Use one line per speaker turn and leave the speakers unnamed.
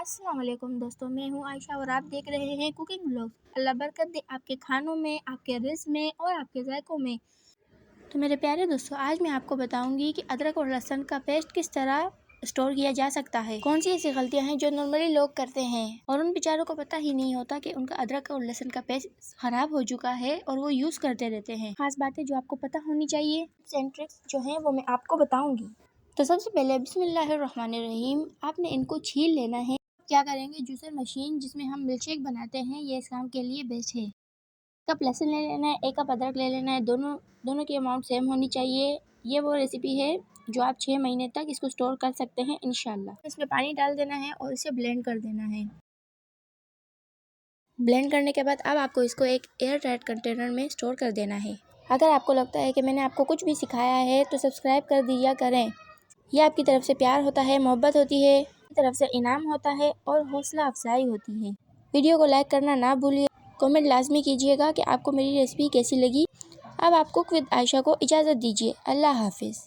अस्सलाम वालेकुम दोस्तों, मैं हूं आयशा और आप देख रहे हैं कुकिंग व्लॉग्स। अल्लाह बरकत दे आपके खानों में, आपके रिज़्क़ में और आपके जायकों में। तो मेरे प्यारे दोस्तों, आज मैं आपको बताऊंगी कि अदरक और लहसुन का पेस्ट किस तरह स्टोर किया जा सकता है। कौन सी ऐसी गलतियां हैं जो नॉर्मली लोग करते हैं और उन बेचारों को पता ही नहीं होता कि उनका अदरक और लहसुन का पेस्ट खराब हो चुका है और वो यूज करते रहते हैं। खास बातें जो आपको पता होनी चाहिए, टिप्स एंड ट्रिक्स जो हैं वो मैं आपको बताऊंगी। तो सबसे पहले बिस्मिल्लाहिर्रहमानिर्रहीम, आपने इनको छील लेना है। क्या करेंगे, जूसर मशीन जिसमें हम मिल्कशेक बनाते हैं, ये इस काम के लिए बेस्ट है। कप लहसुन ले लेना है, एक कप अदरक ले लेना है। दोनों की अमाउंट सेम होनी चाहिए। ये वो रेसिपी है जो आप 6 महीने तक इसको स्टोर कर सकते हैं इंशाल्लाह। इसमें पानी डाल देना है और इसे ब्लेंड कर देना है। ब्लेंड करने के बाद अब आपको इसको एक एयर टाइट कंटेनर में स्टोर कर देना है। अगर आपको लगता है कि मैंने आपको कुछ भी सिखाया है तो सब्सक्राइब कर दिया करें। यह आपकी तरफ से प्यार होता है, मोहब्बत होती है, आपकी तरफ से इनाम होता है और हौसला अफजाई होती है। वीडियो को लाइक करना ना भूलिए। कमेंट लाजमी कीजिएगा कि आपको मेरी रेसिपी कैसी लगी। अब आप कुक विद आयशा को इजाज़त दीजिए। अल्लाह हाफिज़।